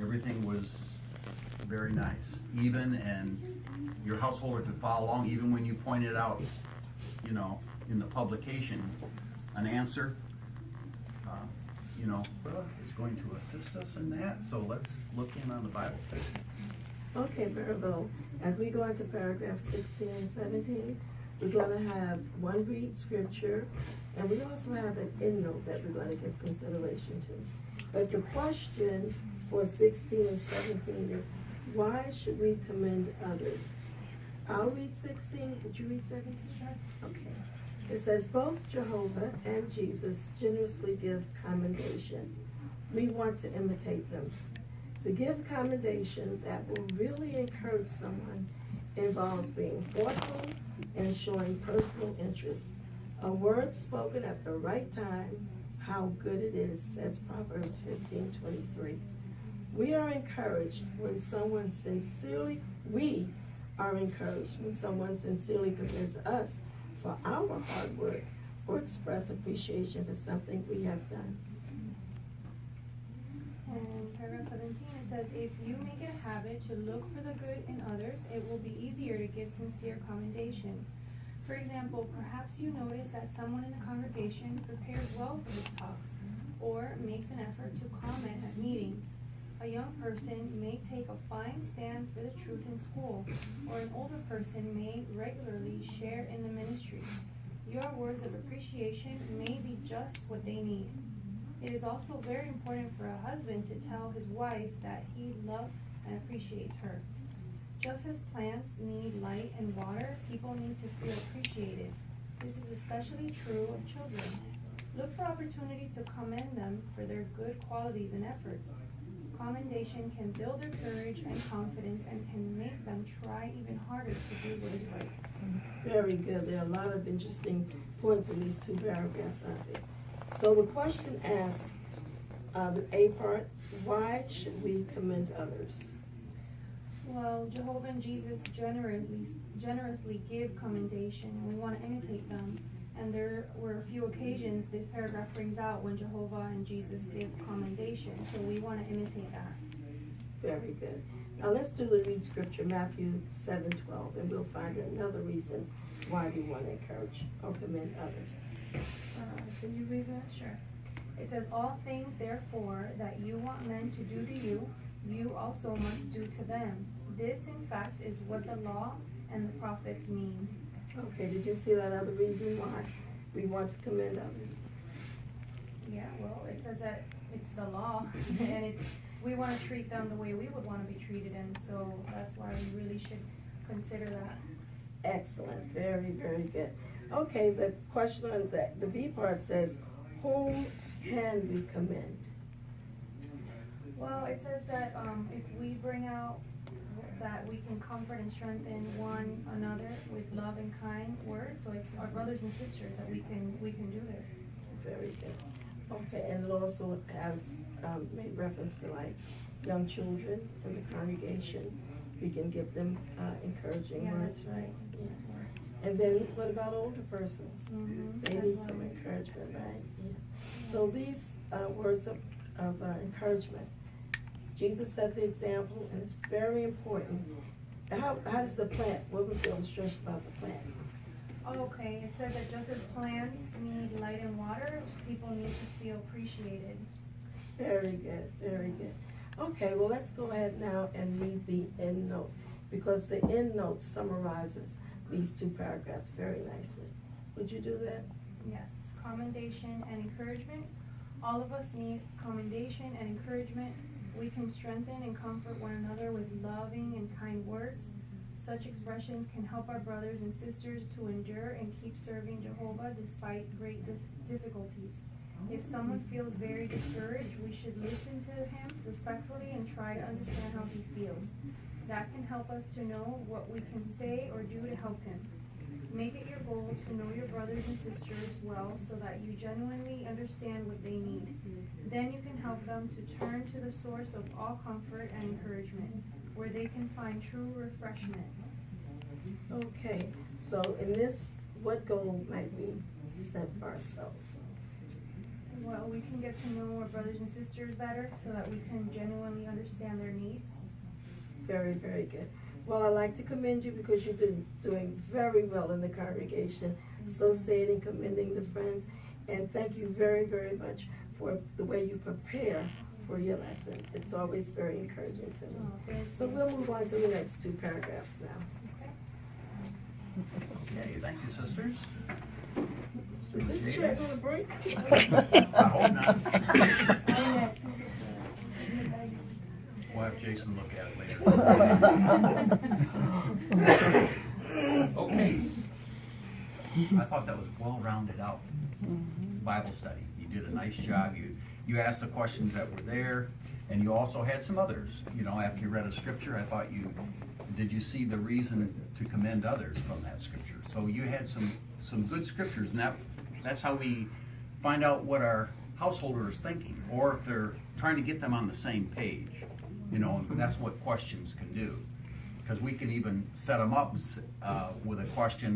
Everything was very nice, even, and your householder could follow along, even when you pointed out, you know, in the publication, an answer, well, it's going to assist us in that, so let's look in on the Bible study. Okay, Maribel, as we go into paragraph 16 and 17, we're going to have one read scripture, and we also have an endnote that we're going to give consideration to. But the question for 16 and 17 is, why should we commend others? I'll read 16. Would you read 17? Sure. Okay. It says, both Jehovah and Jesus generously give commendation. We want to imitate them. To give commendation that will really encourage someone involves being thoughtful and showing personal interest. A word spoken at the right time, how good it is, says Proverbs 15:23. We are encouraged when someone sincerely commends us for our hard work or express appreciation for something we have done. And paragraph 17, it says, if you make it a habit to look for the good in others, it will be easier to give sincere commendation. For example, perhaps you notice that someone in the congregation prepares well for his talks or makes an effort to comment at meetings. A young person may take a fine stand for the truth in school, or an older person may regularly share in the ministry. Your words of appreciation may be just what they need. It is also very important for a husband to tell his wife that he loves and appreciates her. Just as plants need light and water, people need to feel appreciated. This is especially true of children. Look for opportunities to commend them for their good qualities and efforts. Commendation can build their courage and confidence and can make them try even harder to do what is right. Very good. There are a lot of interesting points in these two paragraphs, aren't there? So the question asks, the A part, why should we commend others? Well, Jehovah and Jesus generously give commendation. We want to imitate them. And there were a few occasions this paragraph brings out when Jehovah and Jesus give commendation. So we want to imitate that. Very good. Now let's do the read scripture, Matthew 7:12, and we'll find another reason why we want to encourage or commend others. Can you read that? Sure. It says, all things therefore that you want men to do to you, you also must do to them. This in fact is what the law and the prophets mean. Okay, did you see that other reason why we want to commend others? Yeah, well, it says that it's the law, and we want to treat them the way we would want to be treated, and so that's why we really should consider that. Excellent, very, very good. Okay, the question on the B part says, whom can we commend? Well, it says that if we bring out that we can comfort and strengthen one another with love and kind words, so it's our brothers and sisters that we can do this. Very good. Okay, and it also has made reference to like young children in the congregation. We can give them encouraging words, right? Yeah. And then what about older persons? Mm-hmm. They need some encouragement, right? Yeah. Yes. So these words of encouragement, Jesus set the example, and it's very important. How does the plant, what was the illustration about the plant? Okay, it says that just as plants need light and water, people need to feel appreciated. Very good, very good. Okay, well, let's go ahead now and read the end note, because the end note summarizes these two paragraphs very nicely. Would you do that? Yes, commendation and encouragement. All of us need commendation and encouragement. We can strengthen and comfort one another with loving and kind words. Such expressions can help our brothers and sisters to endure and keep serving Jehovah despite great difficulties. If someone feels very discouraged, we should listen to him respectfully and try to understand how he feels. That can help us to know what we can say or do to help him. Make it your goal to know your brothers and sisters well so that you genuinely understand what they need. Then you can help them to turn to the source of all comfort and encouragement, where they can find true refreshment. Okay, so in this, what goal might we set for ourselves? Well, we can get to know our brothers and sisters better so that we can genuinely understand understand their needs. Very, very good. Well, I'd like to commend you because you've been doing very well in the congregation, associating, commending the friends, and thank you very, very much for the way you prepare for your lesson. It's always very encouraging to me. Oh, thank So you. we'll move on to the next two paragraphs now. Okay, thank you, sisters. Is this chair gonna break? I hope not. We'll have Jason look at it later. Okay. I thought that was well rounded out Bible study. You did a nice job. You asked the questions that were there, and you also had some others. You know, after you read a scripture, I thought did you see the reason to commend others from that scripture? So you had some good scriptures, and that's how we find out what our householder is thinking, or if they're trying to get them on the same page. You know, and that's what questions can do. Because we can even set them up with a question